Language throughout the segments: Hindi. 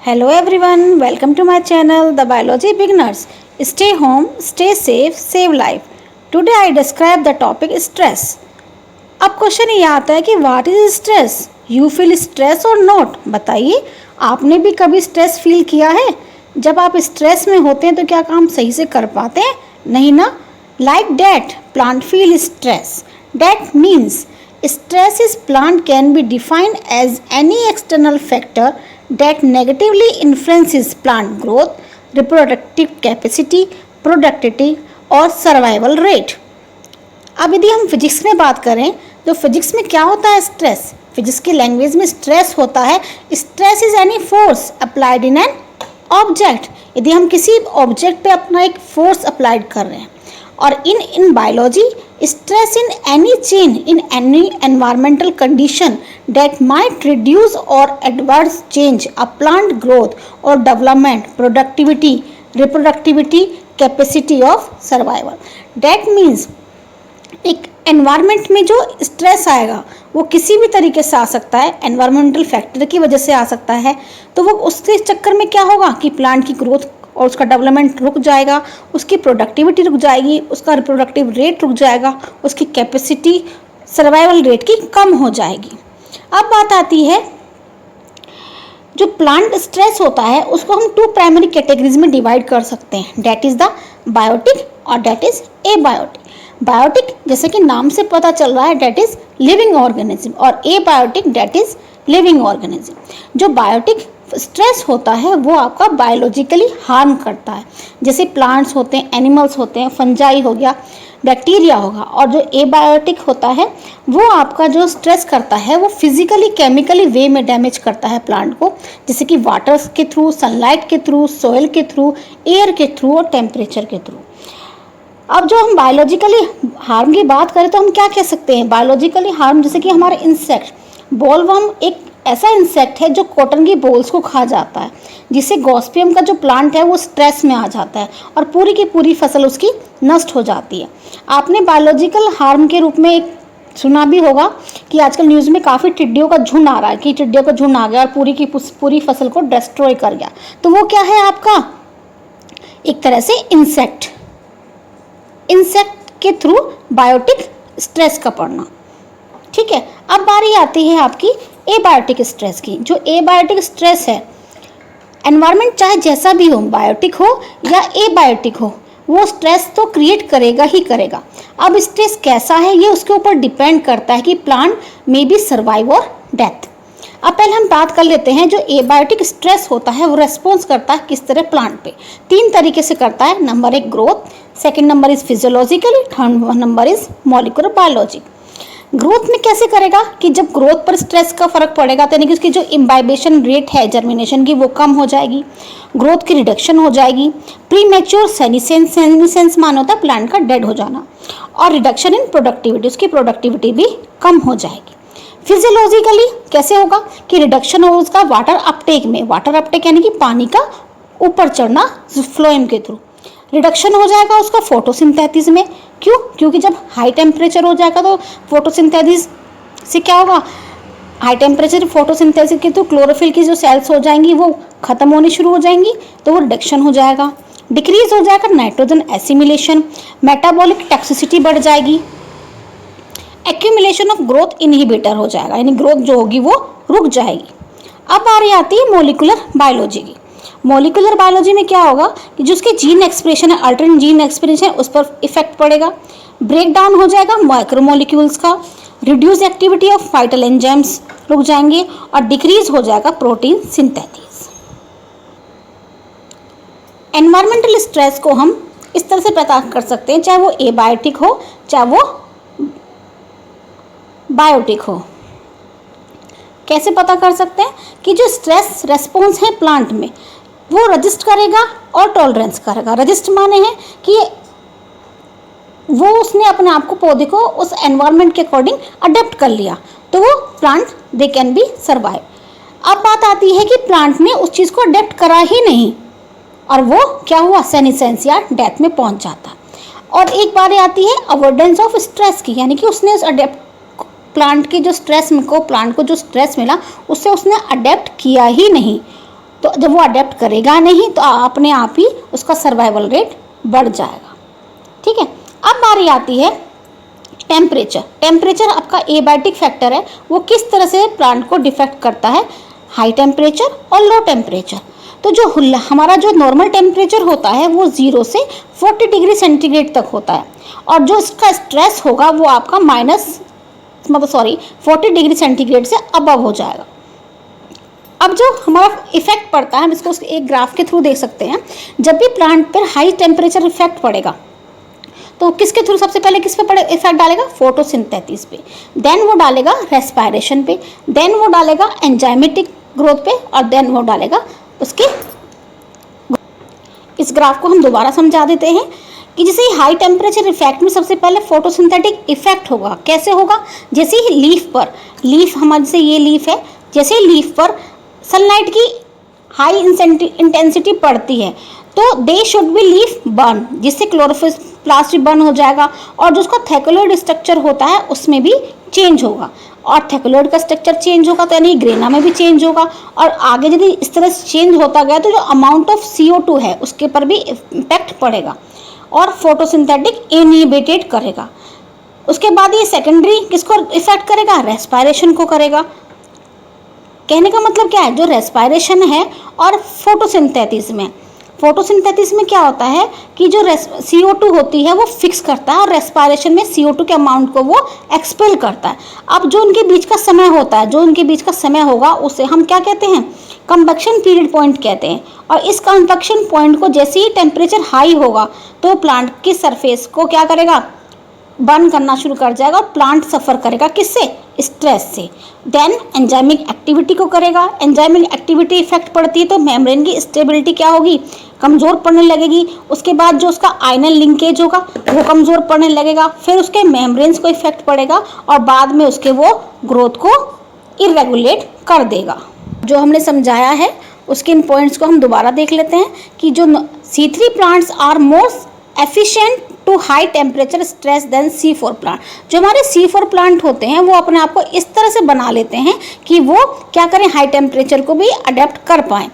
Hello everyone, welcome to my channel The Biology Beginners. Stay home, stay safe, save life. Today I describe the topic stress. अब क्वेश्चन ये आता है कि what is stress? You feel stress और नॉट? बताइए, आपने भी कभी स्ट्रेस फील किया है? जब आप स्ट्रेस में होते हैं तो क्या काम सही से कर पाते हैं? नहीं ना? Like that plant feel stress. That means stress is plant can be defined as any external factor that negatively influences plant growth, reproductive capacity, productivity और survival rate. अब यदि हम फिजिक्स में बात करें तो फिजिक्स में क्या होता है स्ट्रेस? फिजिक्स की लैंग्वेज में स्ट्रेस होता है, stress is any force applied in an object. यदि हम किसी ऑब्जेक्ट पे अपना एक फोर्स अप्लाइड कर रहे हैं. और in biology stress in any change in any environmental condition that might reduce or adverse change a plant growth or development, productivity, reproductivity, capacity of survival. That means एक एनवायरनमेंट में जो स्ट्रेस आएगा वो किसी भी तरीके से आ सकता है, एनवायरमेंटल फैक्टर की वजह से आ सकता है. तो वो उसके चक्कर में क्या होगा कि प्लांट की ग्रोथ और उसका डेवलपमेंट रुक जाएगा, उसकी प्रोडक्टिविटी रुक जाएगी, उसका रिप्रोडक्टिव रेट रुक जाएगा, उसकी कैपेसिटी सर्वाइवल रेट की कम हो जाएगी. अब बात आती है जो प्लांट स्ट्रेस होता है उसको हम टू प्राइमरी कैटेगरीज में डिवाइड कर सकते हैं. डेट इज द बायोटिक और डेट इज एबायोटिक. बायोटिक जैसे कि नाम से पता चल रहा है डेट इज लिविंग ऑर्गेनिज्म और abiotic that is living organism. जो बायोटिक स्ट्रेस होता है वो आपका बायोलॉजिकली हार्म करता है. जैसे प्लांट्स होते हैं, एनिमल्स होते हैं, फंजाई हो गया, बैक्टीरिया होगा. और जो एबायोटिक होता है वो आपका जो स्ट्रेस करता है वो फिजिकली केमिकली वे में डैमेज करता है प्लांट को, जैसे कि वाटर के थ्रू, सनलाइट के थ्रू, सॉइल के थ्रू, एयर के थ्रू और टेम्परेचर के थ्रू. अब जो हम बायोलॉजिकली हार्म की बात करें तो हम क्या कह सकते हैं? बायोलॉजिकली हार्म जैसे कि हमारे इंसेक्ट, बॉलवर्म एक ऐसा इंसेक्ट है जो कॉटन की बॉल्स को खा जाता है, जिससे गॉस्पियम का जो प्लांट है वो स्ट्रेस में आ जाता है और पूरी की पूरी फसल उसकी नष्ट हो जाती है. आपने बायोलॉजिकल हार्म के रूप में एक सुना भी होगा कि आजकल न्यूज़ में काफ़ी टिड्डियों का झुंड आ रहा है कि टिड्डियों का झुंड आ गया और पूरी की पूरी फसल को डिस्ट्रॉय कर गया. तो वो क्या है आपका? एक तरह से इंसेक्ट के थ्रू बायोटिक स्ट्रेस का पड़ना. ठीक है, अब बारी आती है आपकी एबायोटिक स्ट्रेस की. जो एबायोटिक स्ट्रेस है, एनवायरनमेंट चाहे जैसा भी हो, बायोटिक हो या एबायोटिक हो, वो स्ट्रेस तो क्रिएट करेगा ही करेगा. अब स्ट्रेस कैसा है ये उसके ऊपर डिपेंड करता है कि प्लांट मे बी सर्वाइव और डेथ. अब पहले हम बात कर लेते हैं जो एबायोटिक स्ट्रेस होता है वो रेस्पॉन्स करता है किस तरह प्लांट पे. 3 तरीके से करता है. Number 1 growth, second number is physiological, third number is molecular biology. Growth में कैसे करेगा कि जब ग्रोथ पर स्ट्रेस का फर्क पड़ेगा तो यानी कि उसकी जो इम्बाइबेशन रेट है जर्मिनेशन की वो कम हो जाएगी, ग्रोथ की रिडक्शन हो जाएगी. प्री मैच्योर सेनिसेंस मान होता है प्लांट का डेड हो जाना. और रिडक्शन इन प्रोडक्टिविटी, उसकी प्रोडक्टिविटी भी कम हो जाएगी. फिजियोलॉजिकली कैसे होगा कि रिडक्शन हो उसका वाटर अपटेक में, वाटर अपटेक यानी कि पानी का ऊपर चढ़ना फ्लोएम के थ्रू. रिडक्शन हो जाएगा उसका फोटोसिंथेसिस में. क्यों? क्योंकि जब हाई टेम्परेचर हो जाएगा तो फोटोसिंथेसिस से क्या होगा? हाई टेम्परेचर फोटोसिंथेसिस के थ्रू क्लोरोफिल की जो सेल्स हो जाएंगी वो खत्म होनी शुरू हो जाएंगी, तो वो रिडक्शन हो जाएगा. डिक्रीज हो जाएगा नाइट्रोजन एसिमिलेशन, मेटाबॉलिक टॉक्सिसिटी बढ़ जाएगी, एक्यूमुलेशन ऑफ ग्रोथ इनहिबिटर हो जाएगा, यानी ग्रोथ जो होगी वो रुक जाएगी. अब आ रही आती है मॉलिक्यूलर बायोलॉजी की. मॉलिक्यूलर बायोलॉजी में क्या होगा कि जो उसके जीन एक्सप्रेशन है, अल्टरनेट जीन एक्सप्रेशन है, उस पर इफेक्ट पड़ेगा. ब्रेक डाउन हो जाएगा माइक्रोमोलिक्यूल्स का, reduce activity of vital enzymes रुक जाएंगे और डिक्रीज हो जाएगा प्रोटीन सिंथेसिस. एनवायरमेंटल स्ट्रेस को हम इस तरह से पता कर सकते हैं, चाहे वो एबायोटिक हो चाहे वो बायोटिक हो. कैसे पता कर सकते हैं कि जो स्ट्रेस रेस्पॉन्स है प्लांट में वो रजिस्ट करेगा और टॉलरेंस करेगा. रजिस्ट माने हैं कि वो उसने अपने आप को, पौधे को उस एनवायरनमेंट के अकॉर्डिंग अडेप्ट कर लिया तो वो plant they can be survive. अब बात आती है कि प्लांट ने उस चीज़ को अडेप्ट करा ही नहीं और वो क्या हुआ? सेनिसेंस या डेथ में पहुंच जाता. और एक बार आती है अवॉइडेंस ऑफ स्ट्रेस की, यानी कि उसने उस अडेप्ट प्लांट की जो स्ट्रेस को, प्लांट को जो स्ट्रेस मिला उससे उसने अडेप्ट किया ही नहीं. तो जब वो अडेप्ट करेगा नहीं तो अपने आप ही उसका सर्वाइवल रेट बढ़ जाएगा। ठीक है, अब बारी आती है टेम्परेचर। टेम्परेचर आपका एबायोटिक फैक्टर है, वो किस तरह से प्लांट को डिफेक्ट करता है, हाई टेम्परेचर और लो टेम्परेचर। तो जो हमारा जो नॉर्मल टेम्परेचर होता है वो 0 से 40 डिग्री सेंटीग्रेड तक होता है, और जो इसका स्ट्रेस होगा वो आपका 40 डिग्री सेंटीग्रेड से अबव हो जाएगा। अब जो हमारा इफेक्ट पड़ता है हम इसको एक ग्राफ के थ्रू देख सकते हैं। जब भी प्लांट पर हाई टेम्परेचर इफेक्ट पड़ेगा तो किसके थ्रू सबसे पहले किस पे इफेक्ट डालेगा, फोटोसिंथेसिस पे, देन वो डालेगा रेस्पिरेशन पे, देन वो डालेगा एंजाइमेटिक ग्रोथ पे, और देन वो डालेगा उसके। इस ग्राफ को हम दोबारा समझा देते हैं कि जैसे ही हाई टेम्परेचर इफेक्ट में सबसे पहले फोटोसिंथेटिक इफेक्ट होगा। कैसे होगा, जैसे ही लीफ हमारे से ये लीफ है, जैसे ही लीफ पर सनलाइट की हाई इंटेंसिटी पड़ती है तो they should be leaf burn, जिससे क्लोरोप्लास्ट भी बर्न हो जाएगा, और जो उसका थैक्लोइड स्ट्रक्चर होता है उसमें भी चेंज होगा, और थैक्लोइड का स्ट्रक्चर चेंज होगा तो यानी ग्रेना में भी चेंज होगा, और आगे यदि इस तरह से चेंज होता गया तो जो अमाउंट ऑफ CO2 है उसके पर भी इम्पैक्ट पड़ेगा और फोटोसिंथेटिक इनहिबिटेड करेगा। उसके बाद ये सेकेंडरी किसको इफेक्ट करेगा, रेस्पिरेशन को करेगा। कहने का मतलब क्या है, जो रेस्पिरेशन है और फोटोसिंथेसिस में क्या होता है कि जो CO2 होती है वो फिक्स करता है, और रेस्पिरेशन में CO2 के अमाउंट को वो एक्सपेल करता है। अब जो उनके बीच का समय होता है, जो उनके बीच का समय होगा उसे हम क्या कहते हैं, कन्वेक्शन पीरियड पॉइंट कहते हैं। और इस कन्वेक्शन पॉइंट को जैसे ही टेम्परेचर हाई होगा तो प्लांट की सरफेस को क्या करेगा, बर्न करना शुरू कर जाएगा, और प्लांट सफ़र करेगा किससे, स्ट्रेस से। देन एंजाइमिक एक्टिविटी को करेगा। एंजाइमिक एक्टिविटी इफेक्ट पड़ती है तो मेम्ब्रेन की स्टेबिलिटी क्या होगी, कमज़ोर पड़ने लगेगी। उसके बाद जो उसका आयनल लिंकेज होगा वो कमज़ोर पड़ने लगेगा, फिर उसके मेम्ब्रेन्स को इफेक्ट पड़ेगा, और बाद में उसके वो ग्रोथ को इरेगुलेट कर देगा। जो हमने समझाया है उसके इन पॉइंट्स को हम दोबारा देख लेते हैं कि जो C3 plants are more efficient to high temperature stress than C4 plant. जो हमारे C4 प्लांट होते हैं वो अपने आप को इस तरह से बना लेते हैं कि वो क्या करें, हाई टेम्परेचर को भी अडेप्ट कर पाएँ,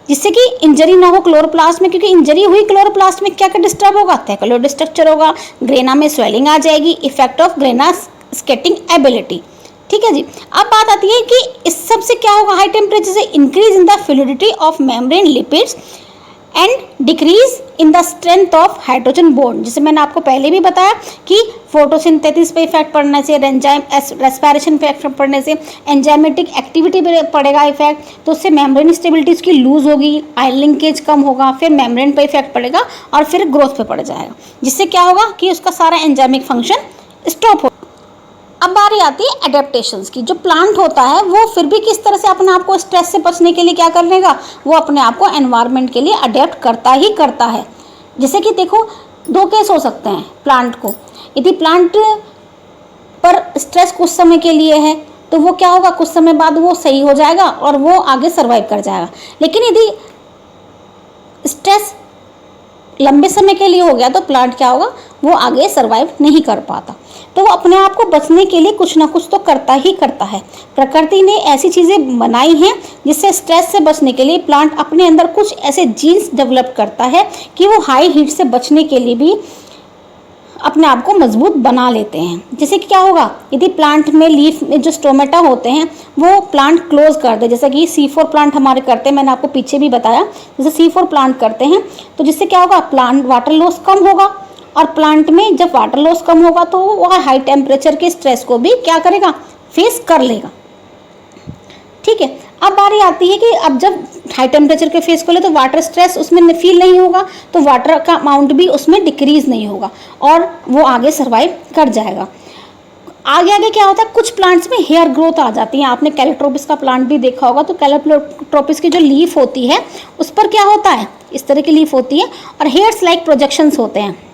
जिससे कि इंजरी ना हो क्लोरोप्लास्ट में, क्योंकि इंजरी हुई क्लोरोप्लास्ट में क्या क्या डिस्टर्ब होगा, थैक्लोइड स्ट्रक्चर होगा, ग्रेना में स्वेलिंग आ जाएगी, effect of grana skating ability. ठीक है जी। अब बात आती है कि इस सब से क्या होगा, हाई टेम्परेचर से increase in the fluidity of membrane lipids and decrease in the strength of hydrogen bond. जैसे मैंने आपको पहले भी बताया कि फोटोसिंथेसिस पे इफेक्ट पड़ने से, रेस्पिरेशन पे इफेक्ट पड़ने से, एंजाइमेटिक एक्टिविटी पे पड़ेगा इफेक्ट, तो उससे मेम्ब्रेन स्टेबिलिटी उसकी लूज होगी, आयन लिंकेज कम होगा, फिर मेम्ब्रेन पे इफेक्ट पड़ेगा और फिर ग्रोथ पे पड़ जाएगा, जिससे क्या होगा कि उसका सारा एंजाइमिक फंक्शन स्टॉप हो। अब बारी आती है एडेप्टेशंस की। जो प्लांट होता है वो फिर भी किस तरह से अपने आप को स्ट्रेस से बचने के लिए क्या करेगा, वो अपने आप को एनवायरनमेंट के लिए अडेप्ट करता ही करता है। जैसे कि देखो, दो केस हो सकते हैं प्लांट को। यदि प्लांट पर स्ट्रेस कुछ समय के लिए है तो वो क्या होगा, कुछ समय बाद वो सही हो जाएगा और वो आगे सर्वाइव कर जाएगा। लेकिन यदि स्ट्रेस लंबे समय के लिए हो गया तो प्लांट क्या होगा, वो आगे सर्वाइव नहीं कर पाता। तो वो अपने आप को बचने के लिए कुछ ना कुछ तो करता ही करता है। प्रकृति ने ऐसी चीज़ें बनाई हैं जिससे स्ट्रेस से बचने के लिए प्लांट अपने अंदर कुछ ऐसे जीन्स डेवलप करता है कि वो हाई हीट से बचने के लिए भी अपने आप को मजबूत बना लेते हैं। जैसे कि क्या होगा, यदि प्लांट में लीफ में जो स्टोमेटा होते हैं वो प्लांट क्लोज कर दे, जैसे कि C4 प्लांट हमारे करते हैं, मैंने आपको पीछे भी बताया, जैसे C4 प्लांट करते हैं तो जिससे क्या होगा, प्लांट वाटर लॉस कम होगा, और प्लांट में जब वाटर लॉस कम होगा तो वह हाई टेम्परेचर के स्ट्रेस को भी क्या करेगा, फेस कर लेगा। ठीक है। अब बारी आती है कि अब जब हाई टेम्परेचर के फेस को ले तो वाटर स्ट्रेस उसमें फील नहीं होगा, तो वाटर का अमाउंट भी उसमें डिक्रीज नहीं होगा और वो आगे सर्वाइव कर जाएगा। आगे आगे क्या होता है, कुछ प्लांट्स में हेयर ग्रोथ आ जाती है। आपने कैलेट्रोपिस का प्लांट भी देखा होगा, तो कैलेट्रोपिस की जो लीफ होती है उस पर क्या होता है, इस तरह की लीफ होती है और हेयर्स लाइक प्रोजेक्शंस होते हैं।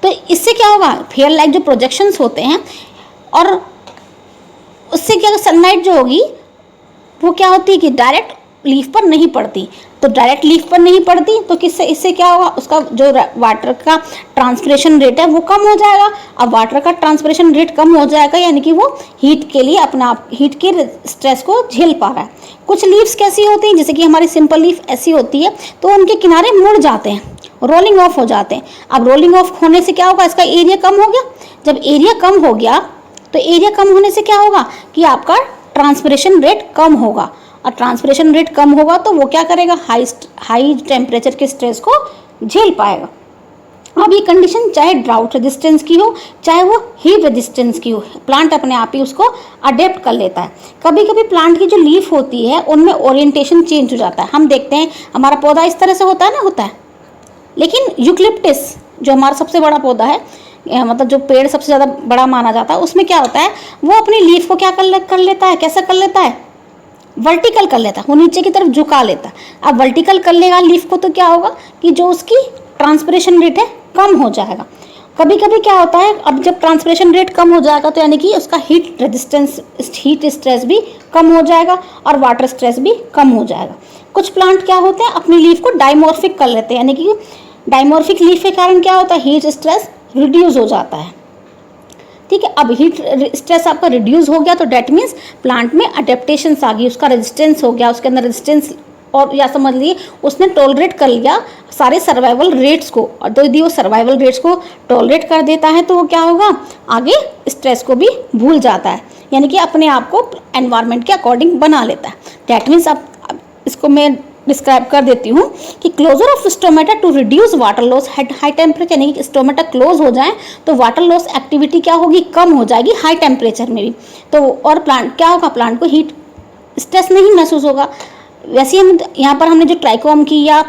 तो इससे क्या होगा, हेयर लाइक जो प्रोजेक्शंस होते हैं, और उससे क्या सनलाइट जो होगी वो क्या होती है कि डायरेक्ट लीफ पर नहीं पड़ती, तो डायरेक्ट लीफ पर नहीं पड़ती, तो किससे इससे क्या होगा, उसका जो वाटर का ट्रांसपिरेशन रेट है वो कम हो जाएगा। अब वाटर का ट्रांसपिरेशन रेट कम हो जाएगा यानी कि वो हीट के लिए अपना हीट के स्ट्रेस को झेल पा रहा है। कुछ लीव्स कैसी होती हैं, जैसे कि हमारी सिंपल लीफ ऐसी होती है तो उनके किनारे मुड़ जाते हैं, रोलिंग ऑफ हो जाते हैं। अब रोलिंग ऑफ होने से क्या होगा, इसका एरिया कम हो गया। जब एरिया कम हो गया तो एरिया कम होने से क्या होगा कि आपका ट्रांसपिरेशन रेट कम होगा, और ट्रांसपिरेशन रेट कम होगा तो वो क्या करेगा, हाई टेम्परेचर के स्ट्रेस को झेल पाएगा। अब ये कंडीशन चाहे ड्राउट रेजिस्टेंस की हो चाहे वो हीट रेजिस्टेंस की हो, प्लांट अपने आप ही उसको अडेप्ट कर लेता है। कभी कभी प्लांट की जो लीफ होती है उनमें ओरिएंटेशन चेंज हो जाता है। हम देखते हैं हमारा पौधा इस तरह से होता है ना, होता है, लेकिन यूकलिप्टिस जो हमारा सबसे बड़ा पौधा है, मतलब जो पेड़ सबसे ज़्यादा बड़ा माना जाता है, उसमें क्या होता है, वो अपनी लीफ को क्या कर लेता है, कैसा कर लेता है, वर्टिकल कर लेता है, वो नीचे की तरफ झुका लेता है। अब वर्टिकल कर लेगा लीफ को तो क्या होगा कि जो उसकी ट्रांसपिरेशन रेट है कम हो जाएगा। कभी कभी क्या होता है, अब जब ट्रांसपिरेशन रेट कम हो जाएगा तो यानी कि उसका हीट रेजिस्टेंस, हीट स्ट्रेस भी कम हो जाएगा और वाटर स्ट्रेस भी कम हो जाएगा। कुछ प्लांट क्या होते हैं, अपनी लीफ को डाइमॉर्फिक कर लेते हैं, यानी कि डाइमॉर्फिक लीफ के कारण क्या होता है, हीट स्ट्रेस रिड्यूस हो जाता है। ठीक है, अब हीट स्ट्रेस आपका रिड्यूस हो गया तो डेट मीन्स प्लांट में अडेप्टेशंस आ गई, उसका रेजिस्टेंस हो गया, उसके अंदर रेजिस्टेंस, और या समझ लिए उसने टॉलरेट कर लिया सारे सर्वाइवल रेट्स को। और तो यदि वो सर्वाइवल रेट्स को टॉलरेट कर देता है तो वो क्या होगा, आगे स्ट्रेस को भी भूल जाता है, यानी कि अपने आप को एनवायरनमेंट के अकॉर्डिंग बना लेता है। डेट मीन्स अब इसको मैं डिस्क्राइब कर देती हूँ कि closure of stomata to reduce water loss at high temperature, यानी कि स्टोमेटा क्लोज हो जाए तो वाटर लॉस एक्टिविटी क्या होगी, कम हो जाएगी हाई टेम्परेचर में भी। तो और प्लांट क्या होगा, प्लांट को हीट स्ट्रेस नहीं महसूस होगा। वैसे हम यहाँ पर हमने जो ट्राइकोम की या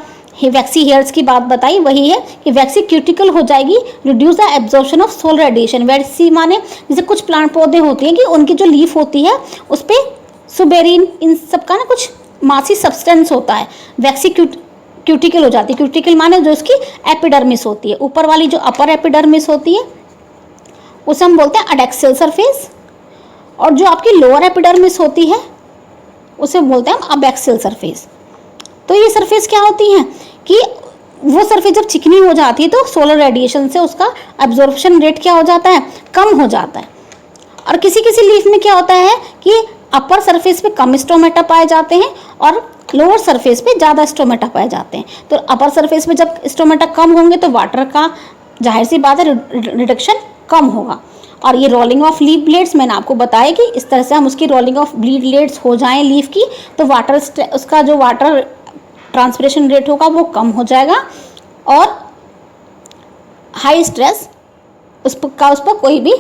वैक्सी हेयर्स की बात बताई वही है कि वैक्सी क्यूटिकल हो जाएगी, reduce the absorption of solar radiation. Waxy माने जैसे कुछ प्लांट पौधे होते हैं कि उनकी जो लीफ होती है उस पर सुबेरिन इन सब का ना कुछ मासी सब्सटेंस होता है, वैक्सी क्यूटिकल हो जाती है। क्यूटिकल माने जो उसकी एपिडर्मिस होती है, ऊपर वाली जो अपर एपिडर्मिस होती है उसे हम बोलते हैं अडेक्सियल सरफेस, और जो आपकी लोअर एपिडर्मिस होती है उसे बोलते हैं हम अबैक्सियल सरफेस। तो ये सरफेस क्या होती हैं कि वो सरफेस जब चिकनी हो जाती है तो सोलर रेडिएशन से उसका एब्जॉर्प्शन रेट क्या हो जाता है, कम हो जाता है। और किसी किसी लीफ में क्या होता है कि अपर सरफेस पे कम स्टोमेटा पाए जाते हैं और लोअर सरफेस पे ज़्यादा स्टोमेटा पाए जाते हैं। तो अपर सरफेस पे जब स्टोमेटा कम होंगे तो वाटर का जाहिर सी बात है रिडक्शन कम होगा। और ये रोलिंग ऑफ लीफ ब्लेड्स मैंने आपको बताया कि इस तरह से हम उसकी रोलिंग ऑफ ब्लेड्स हो जाएं लीफ की तो वाटर उसका जो वाटर ट्रांसपिरेशन रेट होगा वो कम हो जाएगा और हाई स्ट्रेस उस पर कोई भी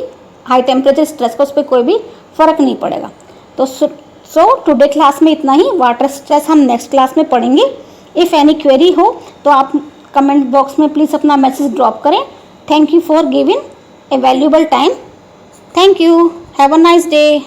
हाई टेम्परेचर स्ट्रेस का उस पर कोई भी फर्क नहीं पड़ेगा। तो सो टुडे क्लास में इतना ही। वाटर स्ट्रेस हम नेक्स्ट क्लास में पढ़ेंगे। इफ़ एनी क्वेरी हो तो आप कमेंट बॉक्स में प्लीज़ अपना मैसेज ड्रॉप करें। Thank you for giving a valuable time. Thank you. Have a nice day.